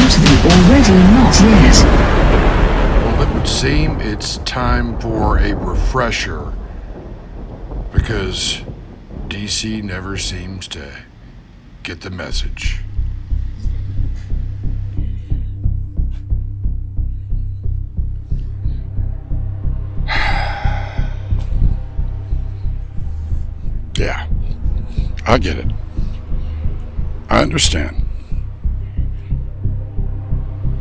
to the already not yet. Well, it would seem it's time for a refresher, because DC never seems to get the message. Yeah, I get it. I understand.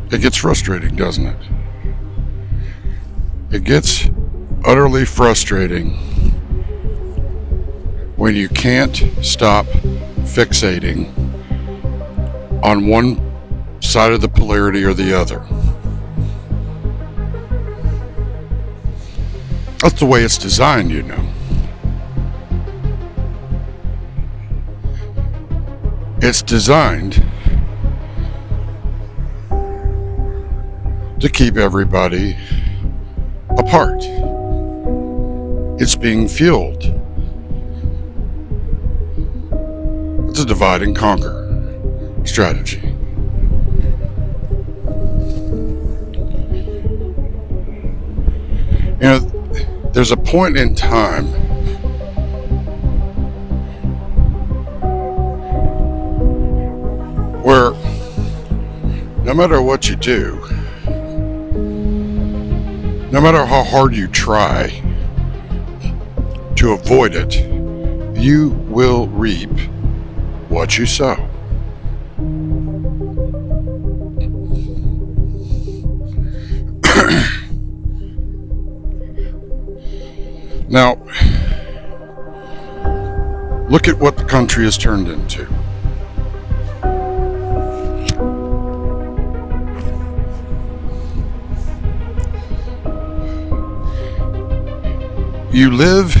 It gets frustrating, doesn't it? It gets utterly frustrating when you can't stop fixating on one side of the polarity or the other. That's the way it's designed, you know. It's designed to keep everybody apart. It's being fueled. It's a divide and conquer strategy. You know, there's a point in time where no matter what you do, no matter how hard you try to avoid it, you will reap what you sow. Now, look at what the country has turned into. You live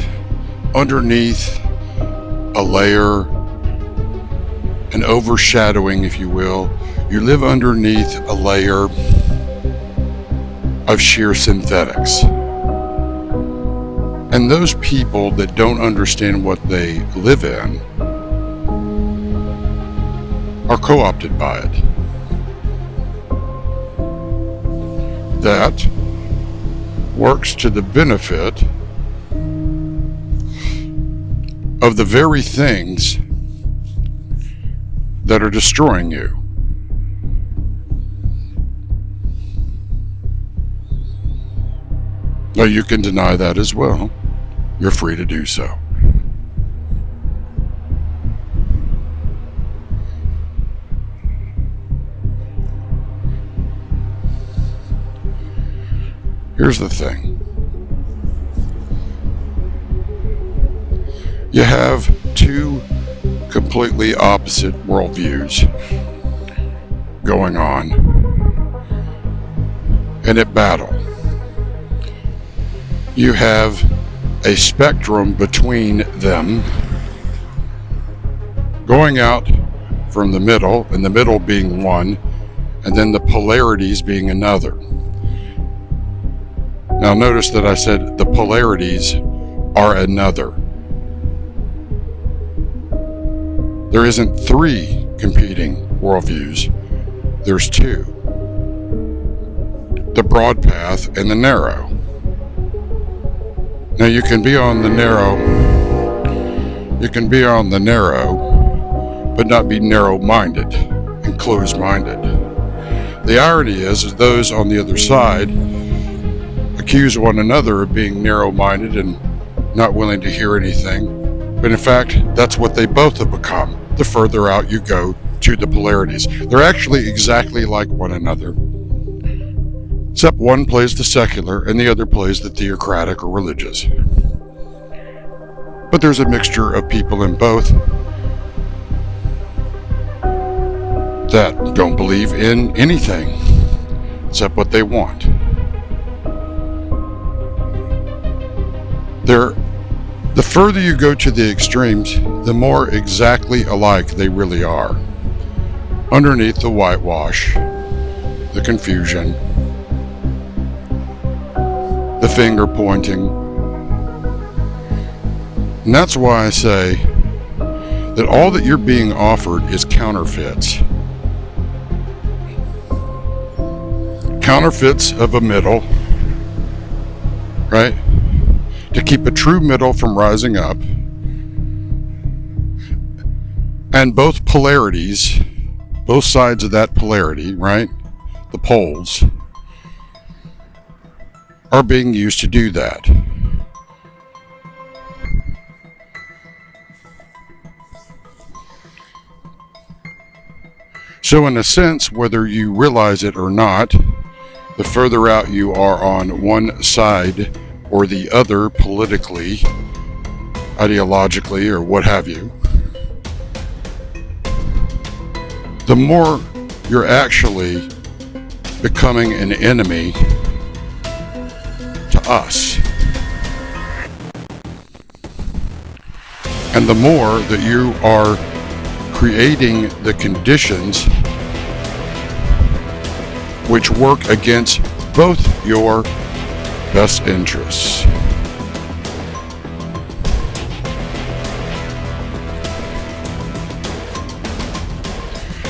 underneath a layer, an overshadowing, if you will. You live underneath a layer of sheer synthetics. And those people that don't understand what they live in are co-opted by it. That works to the benefit of the very things that are destroying you. Now, you can deny that as well. You're free to do so. Here's the thing. You have two completely opposite worldviews going on and at battle. You have a spectrum between them going out from the middle, and the middle being one, and then the polarities being another. Now notice that I said the polarities are another. There isn't three competing worldviews. There's two. The broad path and the narrow. Now you can be on the narrow, but not be narrow-minded and closed-minded. The irony is those on the other side accuse one another of being narrow-minded and not willing to hear anything. But in fact, that's what they both have become. The further out you go to the polarities. They're actually exactly like one another. Except one plays the secular and the other plays the theocratic or religious. But there's a mixture of people in both that don't believe in anything except what they want. The further you go to the extremes, the more exactly alike they really are. Underneath the whitewash, the confusion, the finger pointing. And that's why I say that all that you're being offered is counterfeits. counterfeits of a middle, right? To keep a true middle from rising up. And both polarities, both sides of that polarity, right? The poles, are being used to do that. So in a sense, whether you realize it or not, the further out you are on one side or the other politically, ideologically, or what have you, the more you're actually becoming an enemy to us. And the more that you are creating the conditions which work against both your best interests.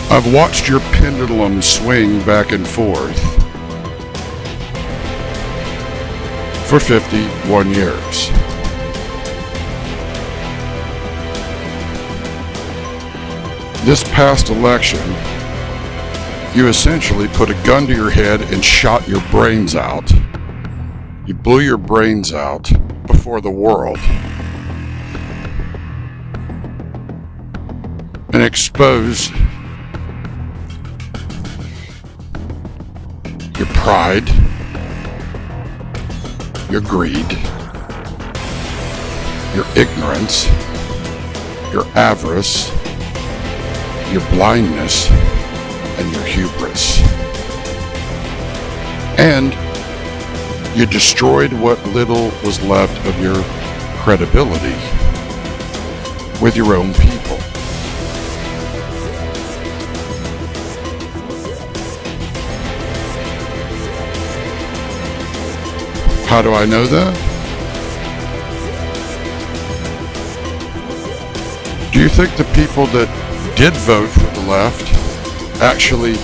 I've watched your pendulum swing back and forth for 51 years. This past election, you essentially put a gun to your head and shot your brains out. You blew your brains out before the world and exposed your pride, your greed, your ignorance, your avarice, your blindness, and your hubris. And you destroyed what little was left of your credibility with your own people. How do I know that? Do you think the people that did vote for the left actually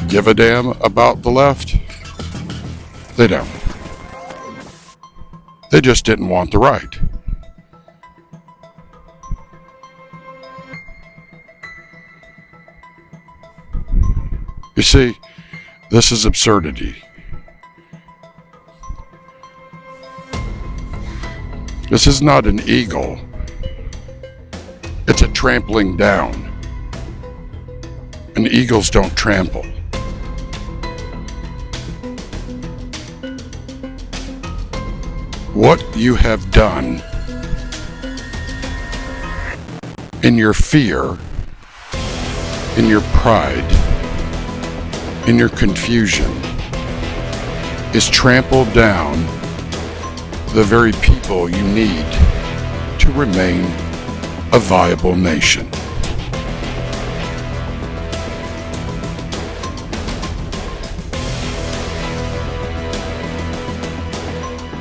give a damn about the left? They don't. They just didn't want the right. You see, this is absurdity. This is not an eagle. It's a trampling down. And eagles don't trample. What you have done in your fear, in your pride, in your confusion, is trample down the very people you need to remain a viable nation.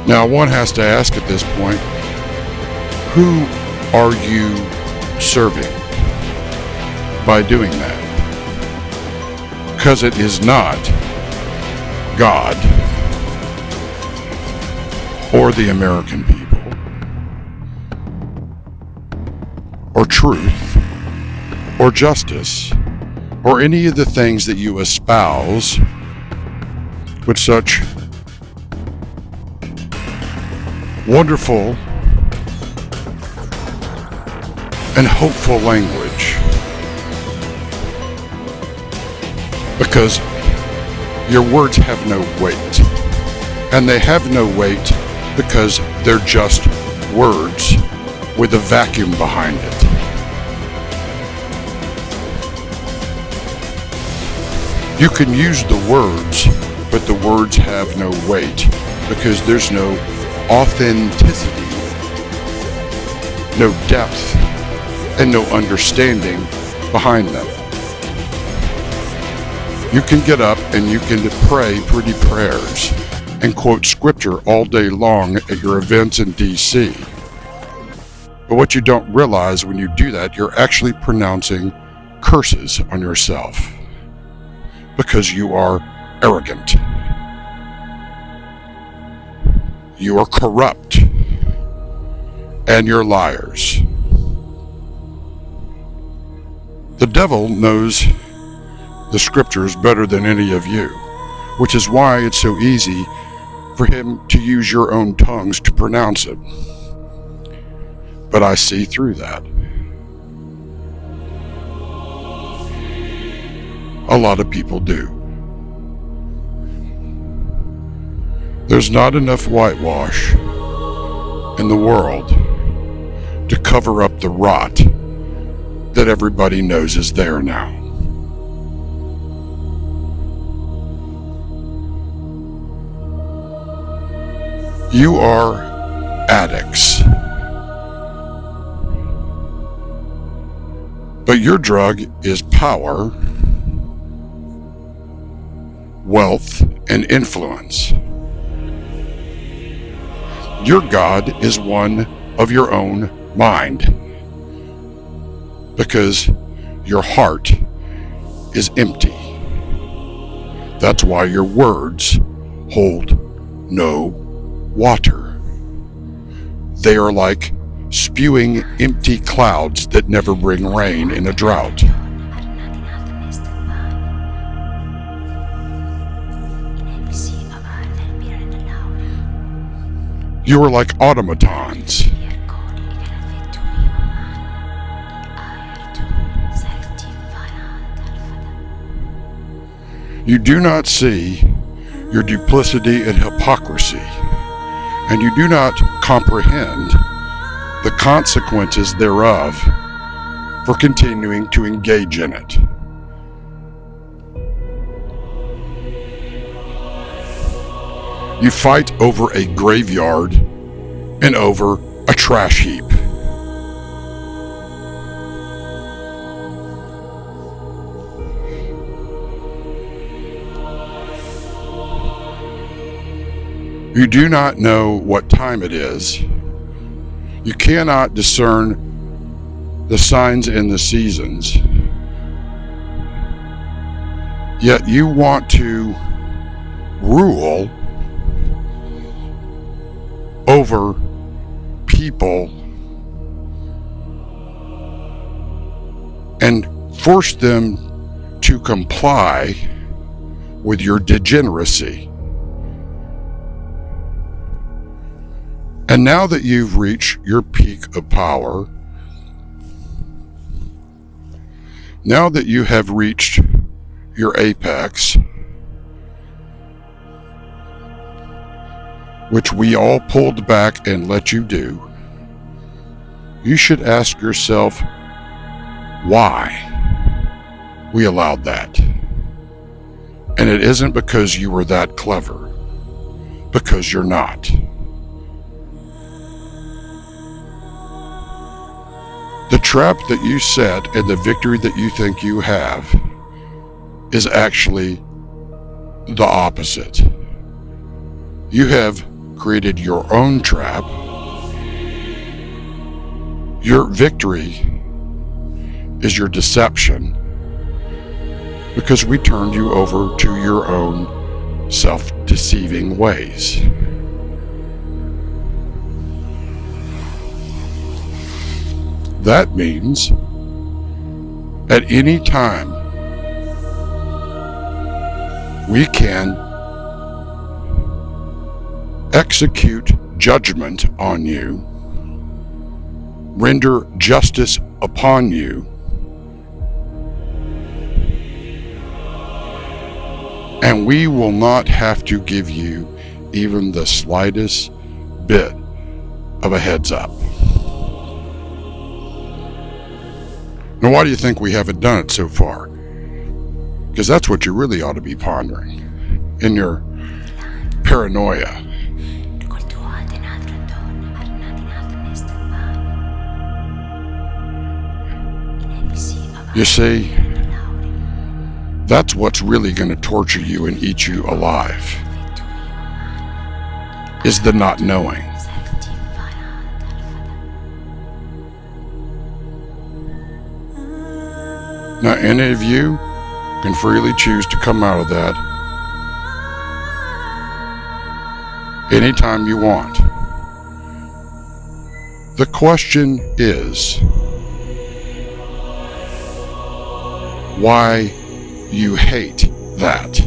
Now, one has to ask at this point, who are you serving by doing that? Because it is not God or the American people or truth or justice or any of the things that you espouse with such wonderful and hopeful language, because your words have no weight, and they have no weight because they're just words with a vacuum behind it. You can use the words, but the words have no weight because there's no authenticity, no depth, and no understanding behind them. You can get up and you can pray pretty prayers and quote scripture all day long at your events in DC. But what you don't realize when you do that, you're actually pronouncing curses on yourself because you are arrogant. you are corrupt and you're liars. The devil knows the scriptures better than any of you, which is why it's so easy for him to use your own tongues to pronounce it. But I see through that. A lot of people do. There's not enough whitewash in the world to cover up the rot that everybody knows is there now. You are addicts. But your drug is power, wealth, and influence. Your God is one of your own mind, because your heart is empty. That's why your words hold no water. They are like spewing empty clouds that never bring rain in a drought. You are like automatons. You do not see your duplicity and hypocrisy, and you do not comprehend the consequences thereof for continuing to engage in it. You fight over a graveyard and over a trash heap. You do not know what time it is. You cannot discern the signs and the seasons. Yet you want to rule over people and force them to comply with your degeneracy. And now that you've reached your peak of power, now that you have reached your apex, which we all pulled back and let you do, you should ask yourself why we allowed that. And it isn't because you were that clever, because you're not. The trap that you set and the victory that you think you have is actually the opposite. You have created your own trap. Your victory is your deception, because we turned you over to your own self-deceiving ways. That means at any time we can execute judgment on you, render justice upon you, and we will not have to give you even the slightest bit of a heads up. Now, why do you think we haven't done it so far? Because that's what you really ought to be pondering in your paranoia. You see, that's what's really going to torture you and eat you alive, is the not knowing. Now, any of you can freely choose to come out of that anytime you want. The question is why you hate that.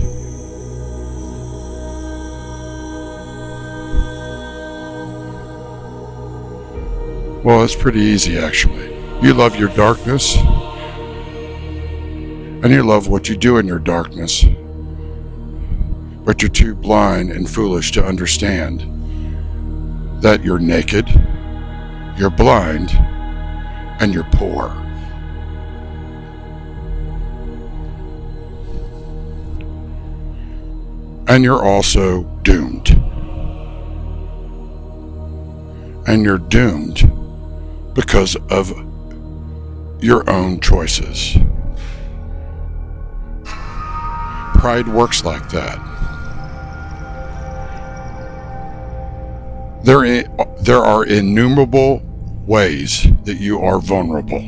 Well, it's pretty easy, actually. You love your darkness, and you love what you do in your darkness, but you're too blind and foolish to understand that you're naked, you're blind, and you're poor. And you're also doomed. And you're doomed because of your own choices. Pride works like that. There are innumerable ways that you are vulnerable.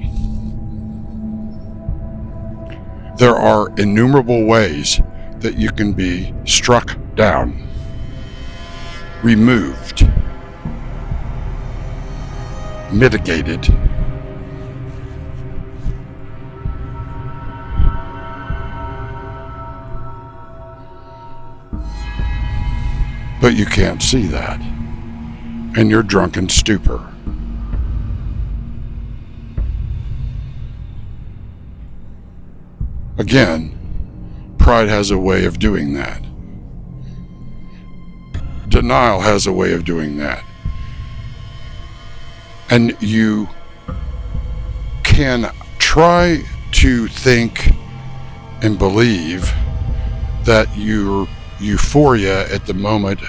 There are innumerable ways that you can be struck down, removed, mitigated, but you can't see that, and you're drunk in stupor. Again, pride has a way of doing that. Denial has a way of doing that. And you can try to think and believe that your euphoria at the moment,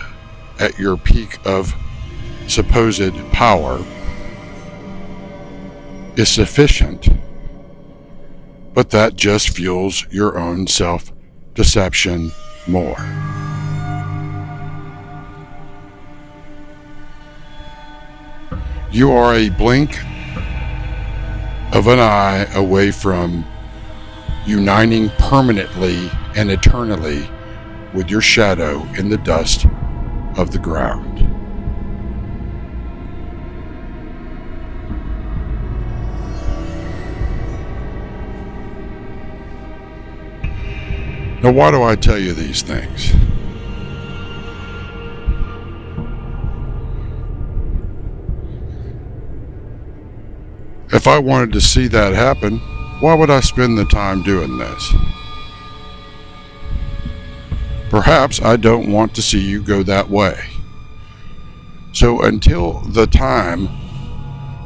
at your peak of supposed power, is sufficient, but that just fuels your own self-deception more. You are a blink of an eye away from uniting permanently and eternally with your shadow in the dust of the ground. Now, why do I tell you these things? If I wanted to see that happen, why would I spend the time doing this? Perhaps I don't want to see you go that way. So until the time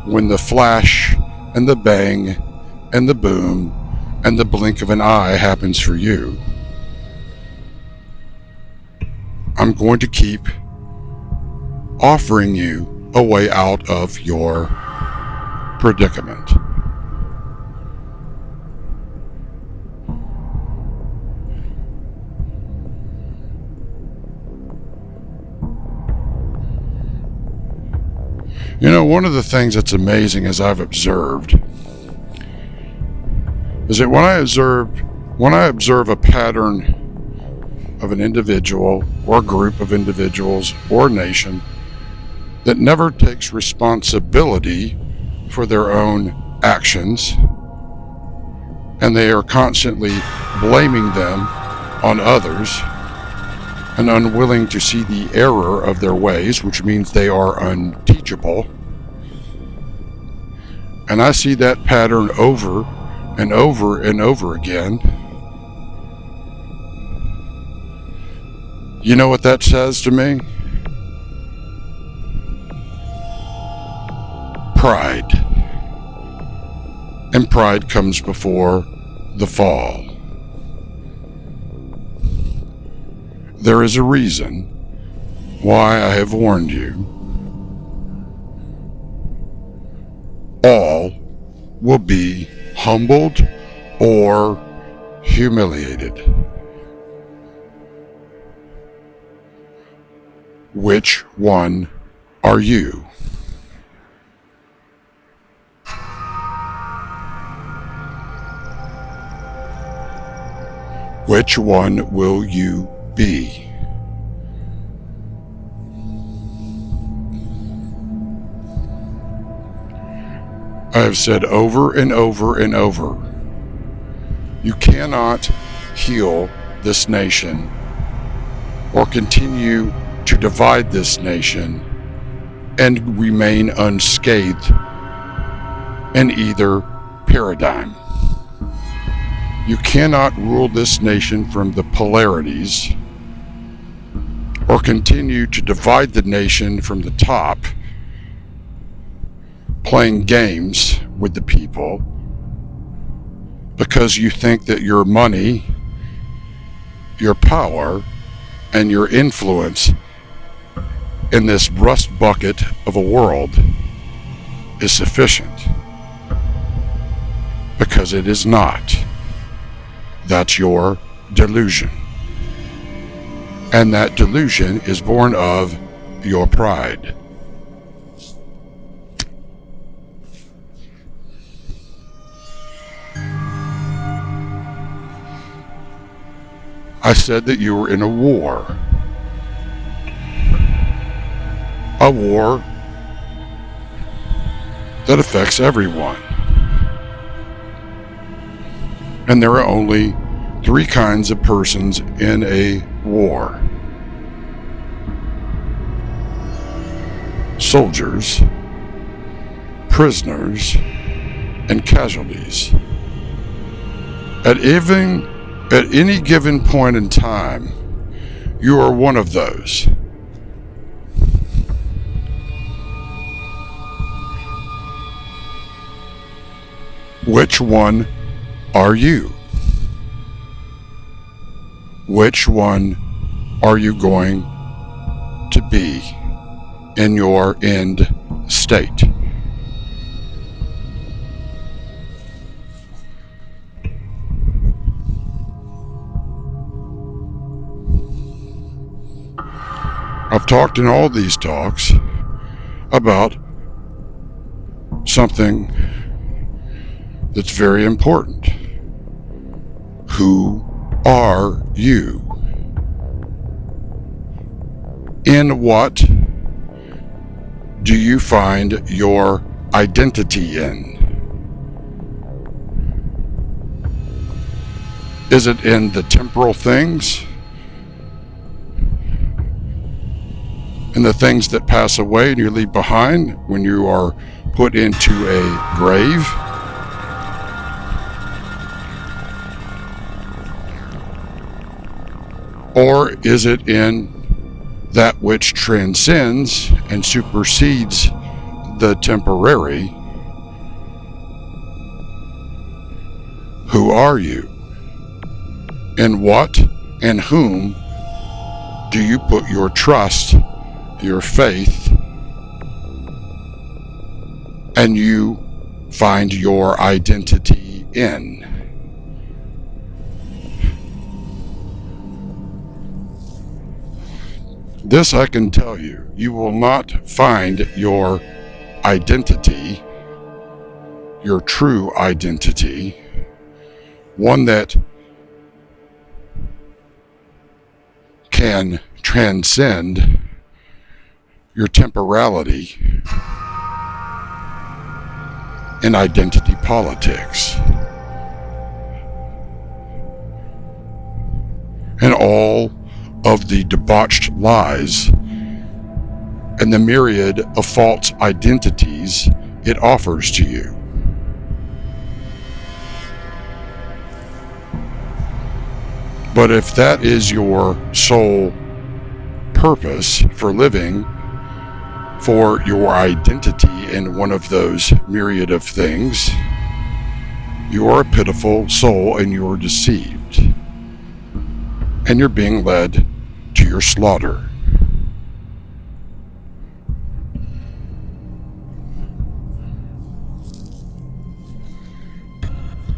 when the flash and the bang and the boom and the blink of an eye happens for you, I'm going to keep offering you a way out of your predicament. You know, one of the things that's amazing as I've observed is that when I observe a pattern of an individual or group of individuals or nation that never takes responsibility for their own actions, and they are constantly blaming them on others and unwilling to see the error of their ways, which means they are unteachable. And I see that pattern over and over and over again. You know what that says to me? Pride. And pride comes before the fall. There is a reason why I have warned you. All will be humbled or humiliated. Which one are you? Which one will you be? I have said over and over and over, you cannot heal this nation or continue to divide this nation and remain unscathed in either paradigm. You cannot rule this nation from the polarities or continue to divide the nation from the top, playing games with the people because you think that your money, your power, and your influence in this rust bucket of a world is sufficient. Because it is not. That's your delusion. And that delusion is born of your pride. I said that you were in a war. A war that affects everyone. And there are only 3 kinds of persons in a war: soldiers, prisoners, and casualties. At any given point in time, you are one of those. Which one are you? Which one are you going to be in your end state? I've talked in all these talks about something that's very important. Who are you? In what do you find your identity in? Is it in the temporal things? In the things that pass away and you leave behind when you are put into a grave? Or is it in that which transcends and supersedes the temporary? Who are you? In what and whom do you put your trust, your faith, and you find your identity in? This I can tell you, you will not find your identity, your true identity, one that can transcend your temporality in identity politics and all of the debauched lies and the myriad of false identities it offers to you. But if that is your sole purpose for living, for your identity in one of those myriad of things, you are a pitiful soul and you are deceived. And you're being led to your slaughter.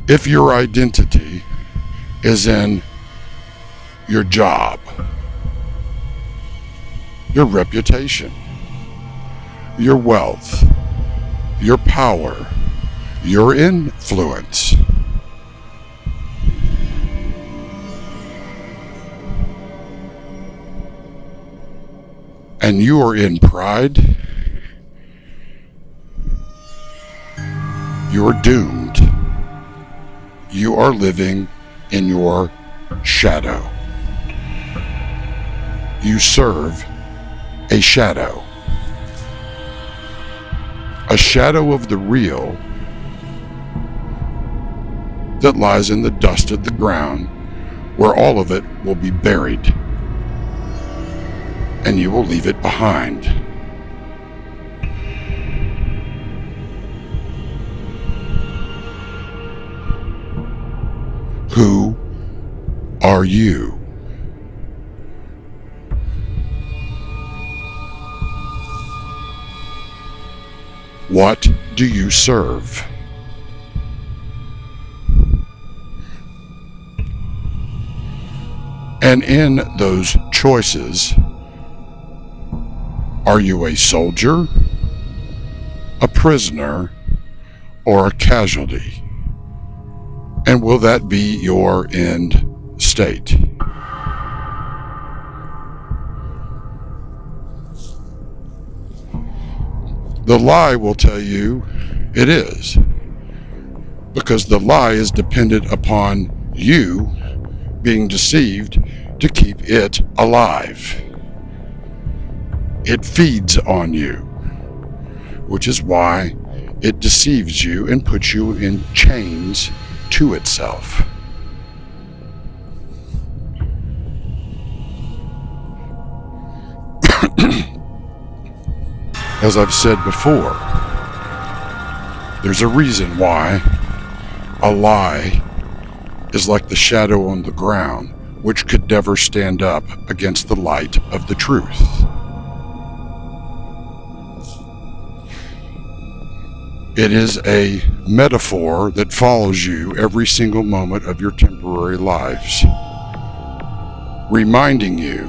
If your identity is in your job, your reputation, your wealth, your power, your influence, and you are in pride, You're doomed. You are living in your shadow. You serve a shadow. A shadow of the real that lies in the dust of the ground, where all of it will be buried, and you will leave it behind. Who are you? What do you serve? And in those choices, are you a soldier, a prisoner, or a casualty? And will that be your end state? The lie will tell you it is, because the lie is dependent upon you being deceived to keep it alive. It feeds on you, which is why it deceives you and puts you in chains to itself. As I've said before, there's a reason why a lie is like the shadow on the ground, which could never stand up against the light of the truth. It is a metaphor that follows you every single moment of your temporary lives, reminding you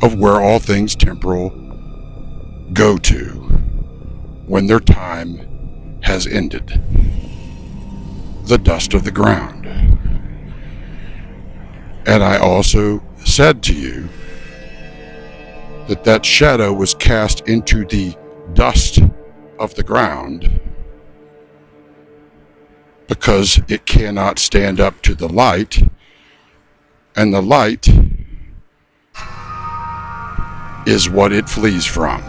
of where all things temporal go to when their time has ended. The dust of the ground. And I also said to you that that shadow was cast into the dust of the ground because it cannot stand up to the light, and the light is what it flees from.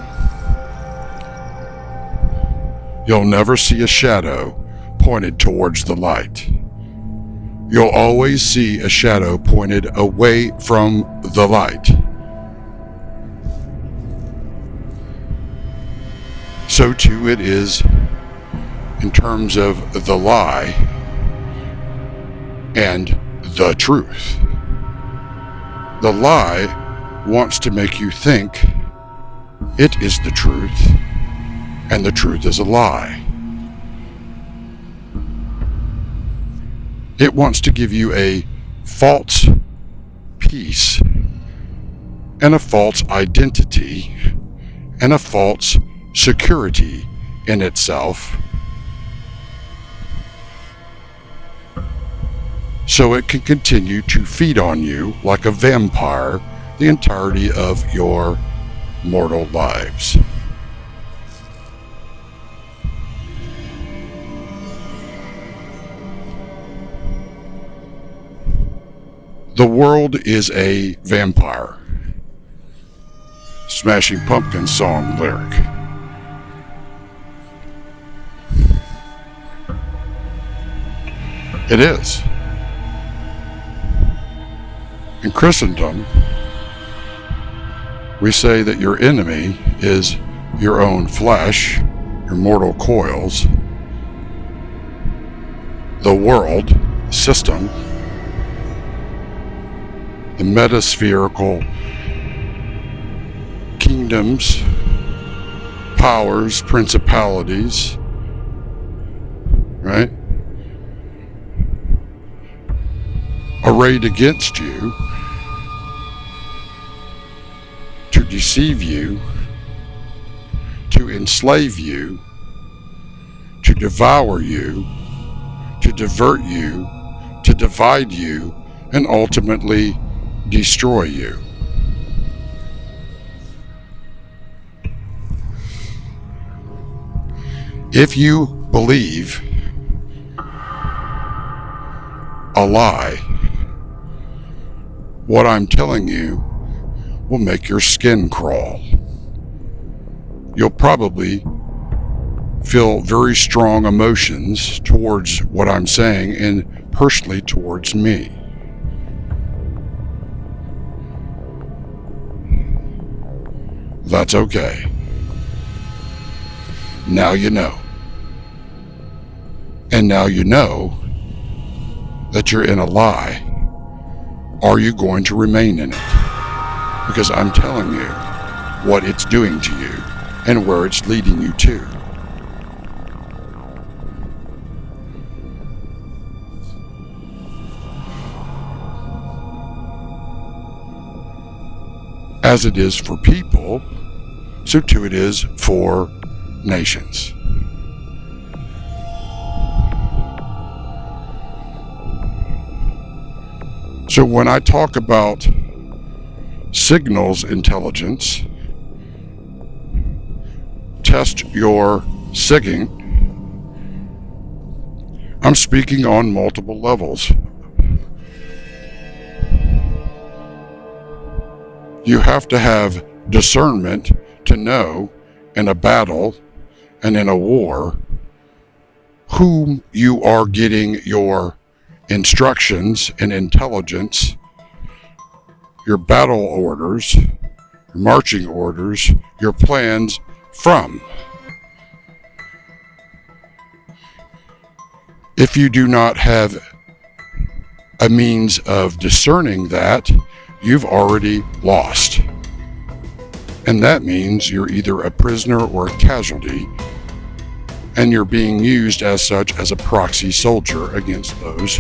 You'll never see a shadow pointed towards the light. You'll always see a shadow pointed away from the light. So too it is in terms of the lie and the truth. The lie wants to make you think it is the truth, and the truth is a lie. It wants to give you a false peace and a false identity and a false security in itself, so it can continue to feed on you like a vampire the entirety of your mortal lives. The world is a vampire. Smashing Pumpkins song lyric. It is. In Christendom, we say that your enemy is your own flesh, your mortal coils, the world system, the metaspherical kingdoms, powers, principalities, right? Arrayed against you to deceive you, to enslave you, to devour you, to divert you, to divide you, and ultimately destroy you. If you believe a lie, what I'm telling you will make your skin crawl. You'll probably feel very strong emotions towards what I'm saying and personally towards me. That's okay. Now you know. And now you know that you're in a lie. Are you going to remain in it? Because I'm telling you what it's doing to you and where it's leading you to. As it is for people, so too it is for nations. So when I talk about signals intelligence, test your SIGing, I'm speaking on multiple levels. You have to have discernment to know in a battle and in a war whom you are getting your instructions and intelligence, your battle orders, your marching orders, your plans from. If you do not have a means of discerning that, you've already lost. And that means you're either a prisoner or a casualty, and you're being used as such as a proxy soldier against those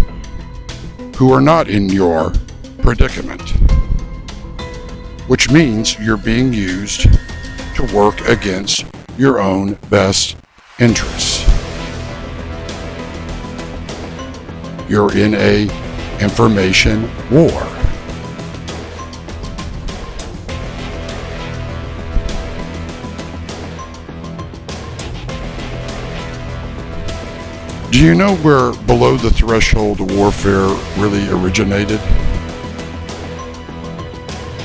who are not in your predicament. Which means you're being used to work against your own best interests. You're in a information war. Do you know where below the threshold warfare really originated?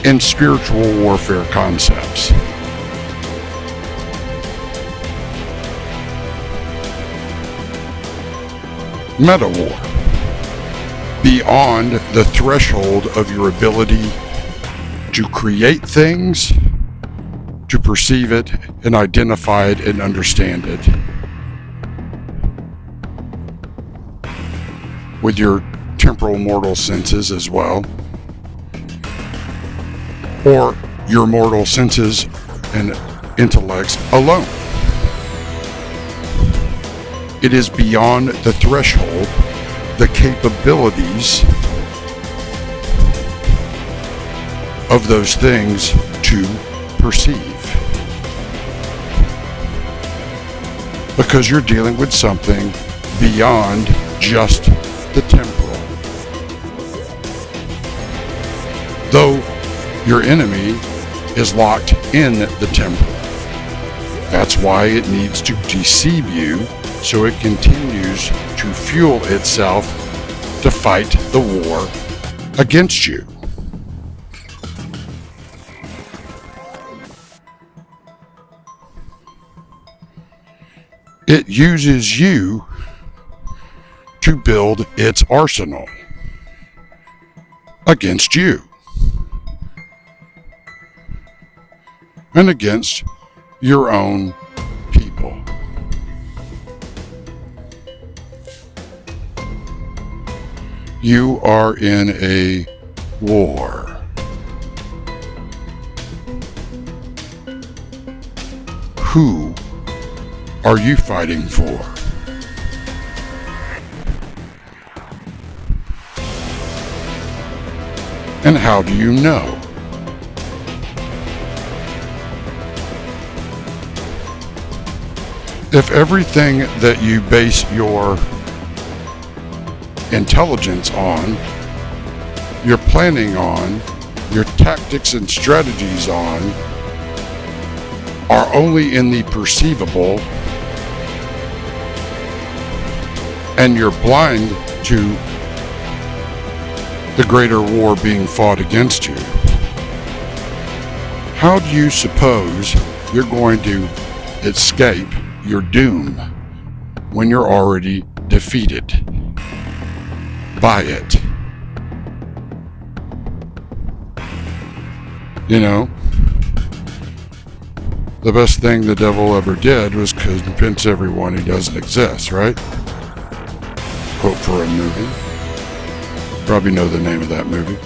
In spiritual warfare concepts. Meta-war. Beyond the threshold of your ability to create things, to perceive it and identify it and understand it. With your temporal mortal senses as well, or your mortal senses and intellects alone. It is beyond the threshold, the capabilities of those things to perceive. Because you're dealing with something beyond just the temporal. Though your enemy is locked in the temporal. That's why it needs to deceive you so it continues to fuel itself to fight the war against you. It uses you to build its arsenal against you and against your own people. You are in a war. Who are you fighting for? And how do you know? If everything that you base your intelligence on, your planning on, your tactics and strategies on, are only in the perceivable, and you're blind to the greater war being fought against you, how do you suppose you're going to escape your doom when you're already defeated by it? You know, the best thing the devil ever did was convince everyone he doesn't exist, right? Quote for a movie. Probably know the name of that movie.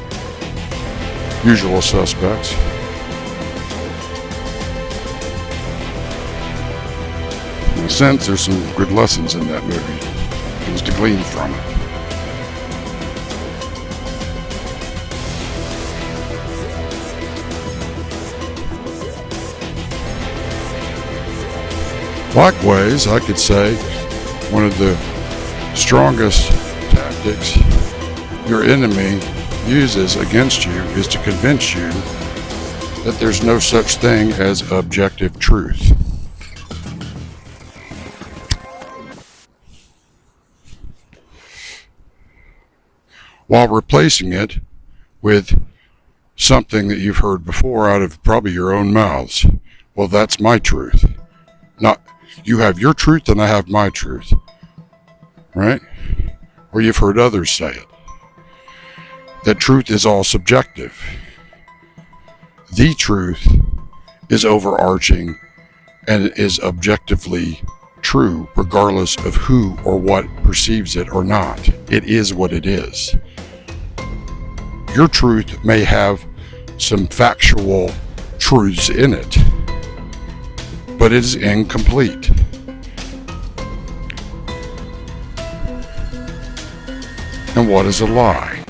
Usual Suspects. In a sense, there's some good lessons in that movie. Things to glean from it. Likewise, I could say one of the strongest tactics your enemy uses against you is to convince you that there's no such thing as objective truth. While replacing it with something that you've heard before out of probably your own mouths. Well, that's my truth. Not, you have your truth and I have my truth. Right? Or you've heard others say it. That truth is all subjective. The truth is overarching and is objectively true regardless of who or what perceives it or not. It is what it is. Your truth may have some factual truths in it, but it is incomplete. And what is a lie?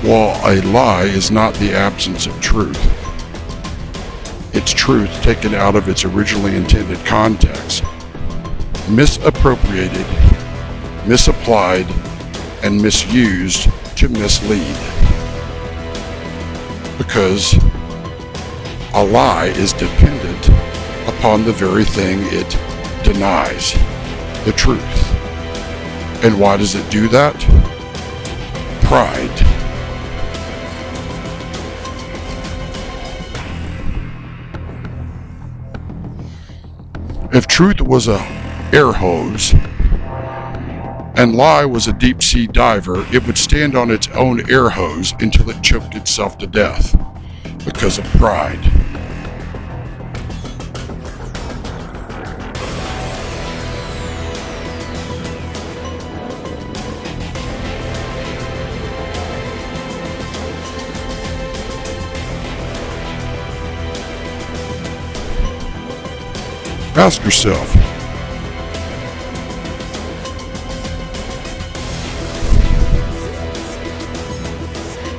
Well, a lie is not the absence of truth. It's truth taken out of its originally intended context, misappropriated, misapplied, and misused to mislead. Because a lie is dependent upon the very thing it denies, the truth. And why does it do that? Pride. If truth was a air hose and lie was a deep sea diver, it would stand on its own air hose until it choked itself to death because of pride. Ask yourself,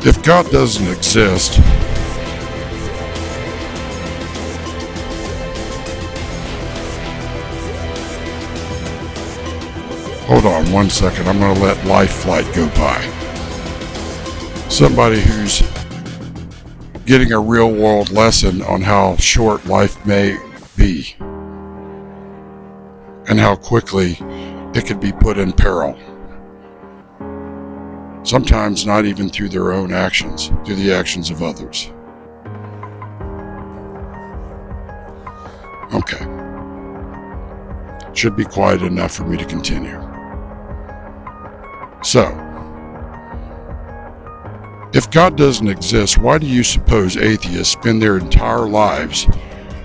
if God doesn't exist, hold on 1 second, I'm going to let Life Flight go by. Somebody who's getting a real world lesson on how short life may be and how quickly it could be put in peril. Sometimes not even through their own actions, through the actions of others. Okay. Should be quiet enough for me to continue. So, if God doesn't exist, why do you suppose atheists spend their entire lives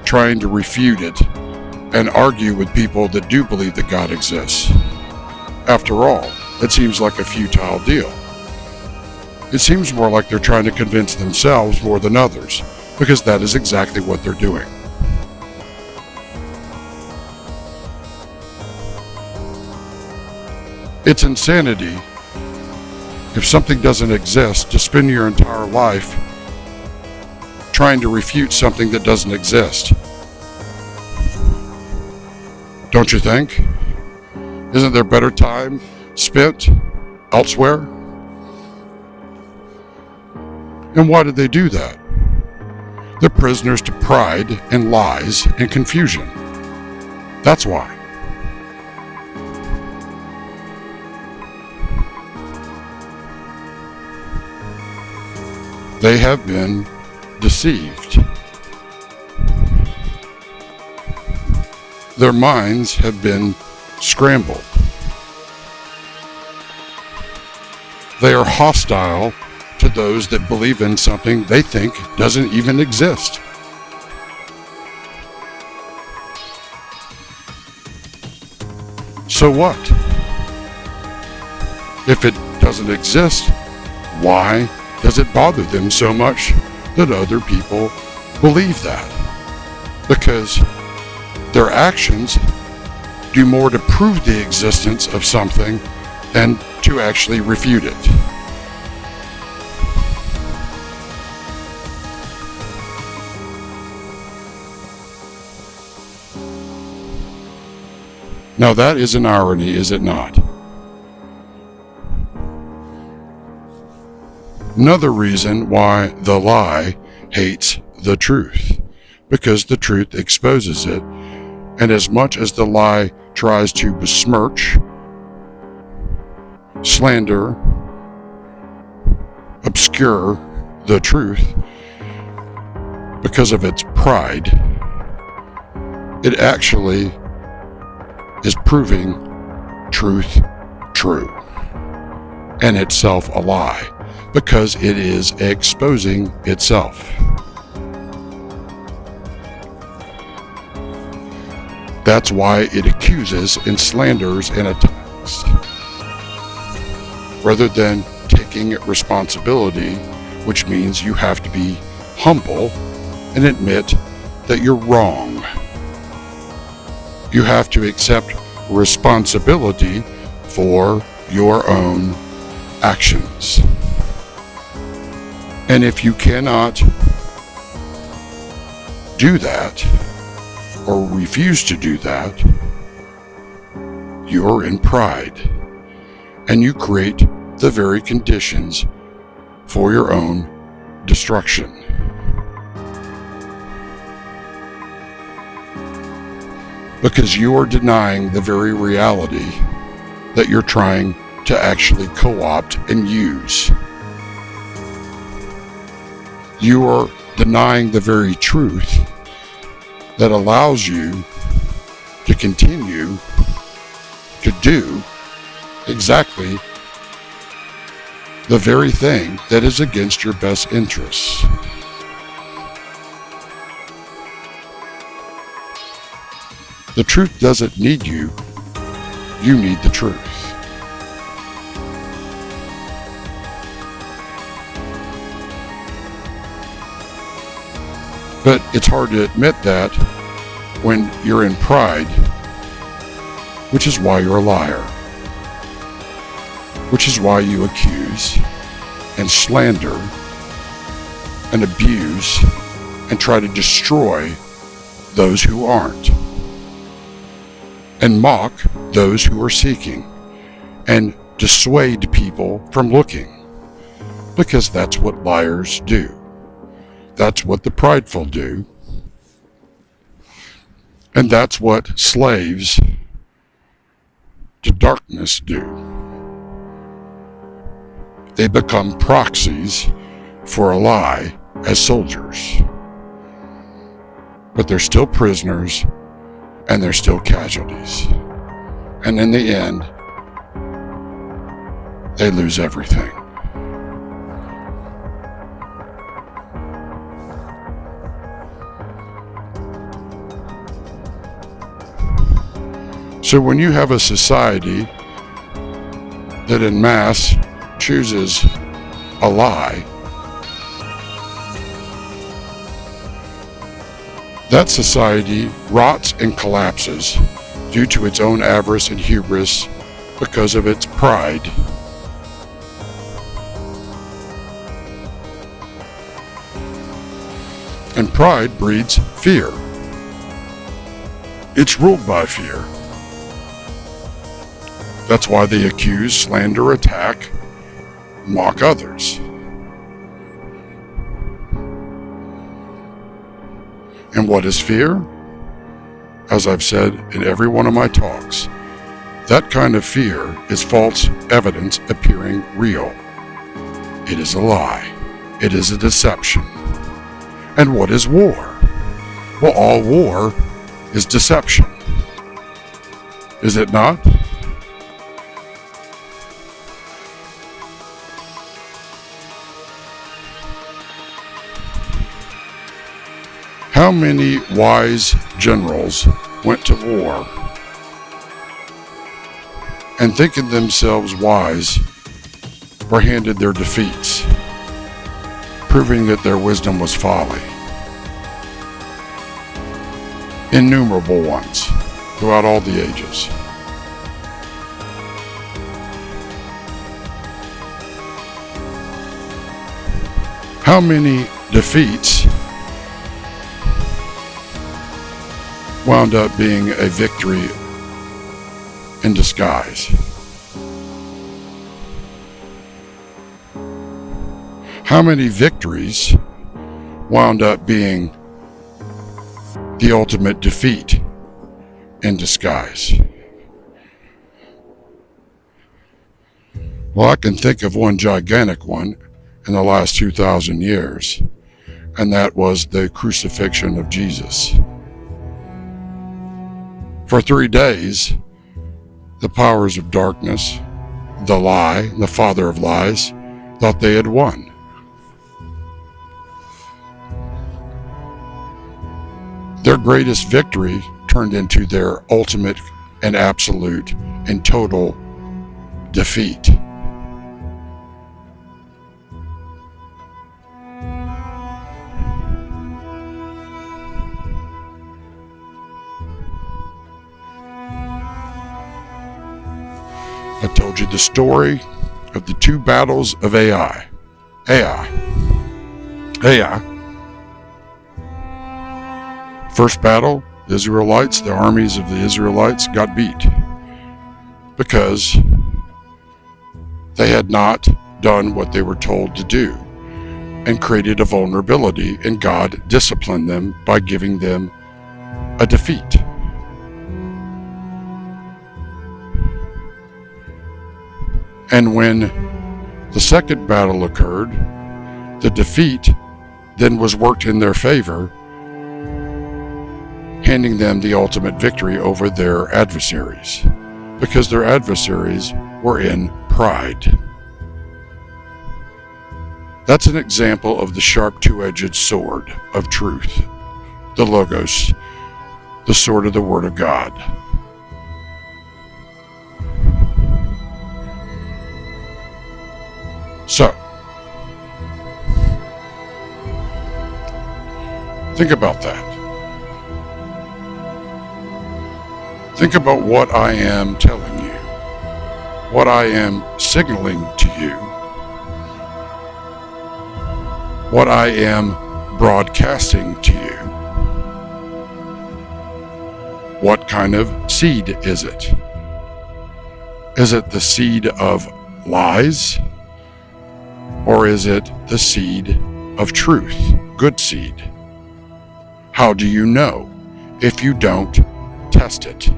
trying to refute it and argue with people that do believe that God exists? After all, it seems like a futile deal. It seems more like they're trying to convince themselves more than others, because that is exactly what they're doing. It's insanity, if something doesn't exist, to spend your entire life trying to refute something that doesn't exist. Don't you think? Isn't there better time spent elsewhere? And why did they do that? They're prisoners to pride and lies and confusion. That's why. They have been deceived. Their minds have been scrambled. They are hostile to those that believe in something they think doesn't even exist. So what? If it doesn't exist, why does it bother them so much that other people believe that? Because their actions do more to prove the existence of something than to actually refute it. Now that is an irony, is it not? Another reason why the lie hates the truth, because the truth exposes it, and as much as the lie tries to besmirch, slander, obscure the truth because of its pride, it actually is proving truth true and itself a lie because it is exposing itself. That's why it accuses and slanders and attacks. Rather than taking responsibility, which means you have to be humble and admit that you're wrong. You have to accept responsibility for your own actions. And if you cannot do that, or refuse to do that, you're in pride, and you create the very conditions for your own destruction. Because you are denying the very reality that you're trying to actually co-opt and use. You are denying the very truth that allows you to continue to do exactly the very thing that is against your best interests. The truth doesn't need you. You need the truth. But it's hard to admit that when you're in pride, which is why you're a liar, which is why you accuse and slander and abuse and try to destroy those who aren't, and mock those who are seeking, and dissuade people from looking, because that's what liars do. That's what the prideful do. And that's what slaves to darkness do. They become proxies for a lie as soldiers. But they're still prisoners and they're still casualties. And in the end, they lose everything. So when you have a society that en masse chooses a lie, that society rots and collapses due to its own avarice and hubris because of its pride. And pride breeds fear. It's ruled by fear. That's why they accuse, slander, attack, mock others. And what is fear? As I've said in every one of my talks, that kind of fear is false evidence appearing real. It is a lie. It is a deception. And what is war? Well, all war is deception. Is it not? How many wise generals went to war and thinking themselves wise were handed their defeats, proving that their wisdom was folly? Innumerable ones throughout all the ages. How many defeats wound up being a victory in disguise? How many victories wound up being the ultimate defeat in disguise? Well, I can think of one gigantic one in the last 2,000 years, and that was the crucifixion of Jesus. For 3 days, the powers of darkness, the lie, the father of lies, thought they had won. Their greatest victory turned into their ultimate and absolute and total defeat. I told you the story of the 2 battles of AI. First battle, the Israelites, the armies of the Israelites got beat because they had not done what they were told to do and created a vulnerability, and God disciplined them by giving them a defeat. And when the second battle occurred, the defeat then was worked in their favor, handing them the ultimate victory over their adversaries, because their adversaries were in pride. That's an example of the sharp two-edged sword of truth, the Logos, the sword of the Word of God. So, think about that. Think about what I am telling you, what I am signaling to you, what I am broadcasting to you. What kind of seed is it? Is it the seed of lies? Or is it the seed of truth, good seed? How do you know if you don't test it?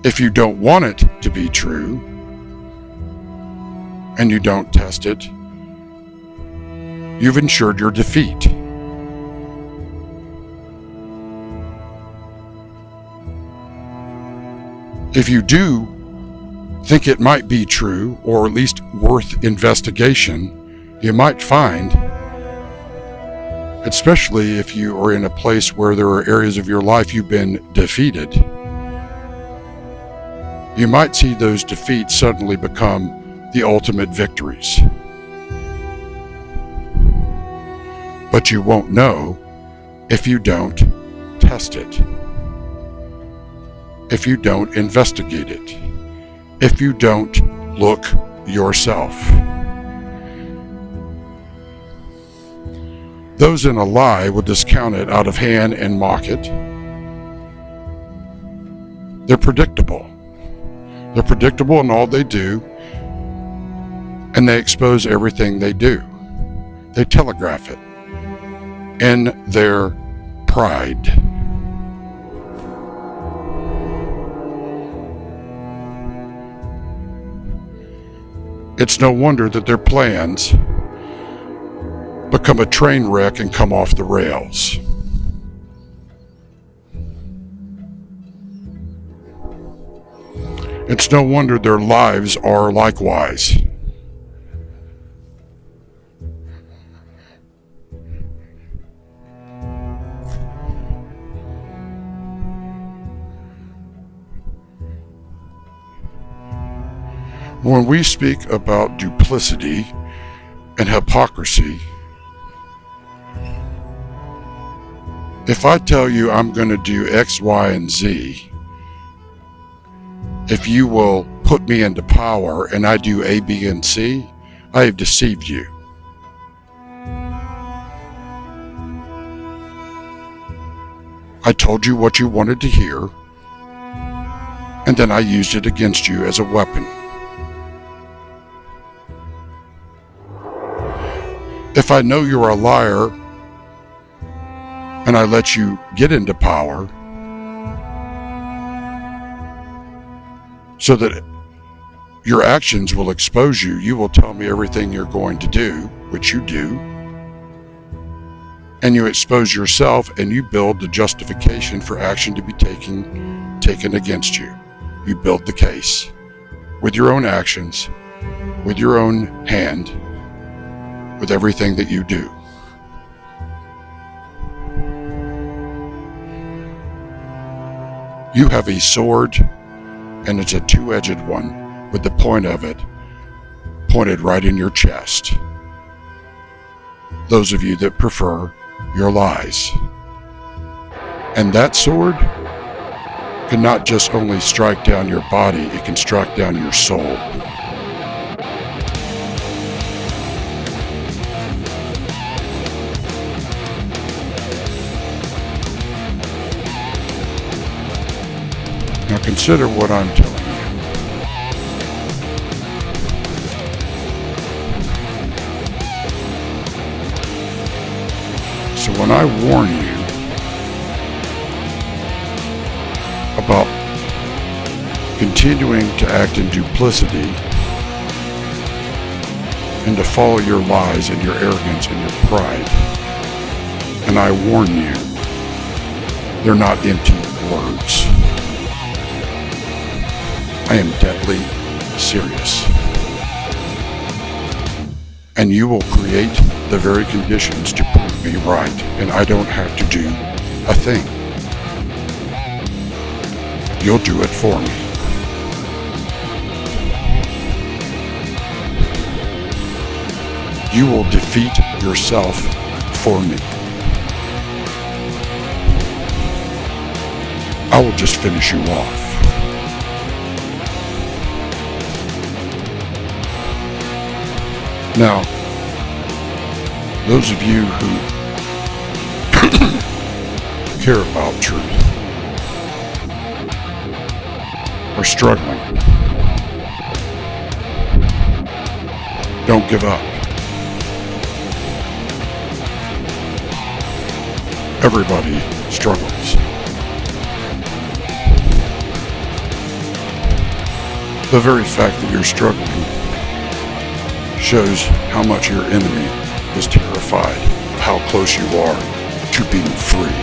If you don't want it to be true, and you don't test it, you've ensured your defeat. If you do think it might be true, or at least worth investigation, you might find, especially if you are in a place where there are areas of your life you've been defeated, you might see those defeats suddenly become the ultimate victories. But you won't know if you don't test it, if you don't investigate it, if you don't look yourself. Those in a lie will discount it out of hand and mock it. They're predictable. They're predictable in all they do, and they expose everything they do. They telegraph it. in their pride. It's no wonder that their plans become a train wreck and come off the rails. It's no wonder their lives are likewise. When we speak about duplicity and hypocrisy, if I tell you I'm going to do X, Y, and Z, if you will put me into power and I do A, B, and C, I have deceived you. I told you what you wanted to hear, and then I used it against you as a weapon. If I know you're a liar and I let you get into power so that your actions will expose you, you will tell me everything you're going to do, which you do, and you expose yourself and you build the justification for action to be taken against you. You build the case with your own actions, with your own hand, with everything that you do. You have a sword, and it's a two-edged one, with the point of it pointed right in your chest. Those of you that prefer your lies. And that sword can not just only strike down your body, it can strike down your soul. Now consider what I'm telling you. So when I warn you about continuing to act in duplicity and to follow your lies and your arrogance and your pride, and I warn you, they're not empty words. I am deadly serious. And you will create the very conditions to prove me right, and I don't have to do a thing. You'll do it for me. You will defeat yourself for me. I will just finish you off. Now, those of you who care about truth are struggling. Don't give up. Everybody struggles. The very fact that you're struggling shows how much your enemy is terrified of how close you are to being free.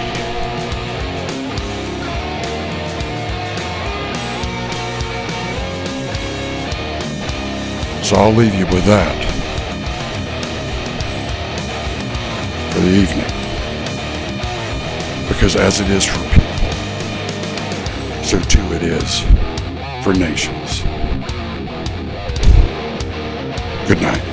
So I'll leave you with that for the evening. Because as it is for people, so too it is for nations. Good night.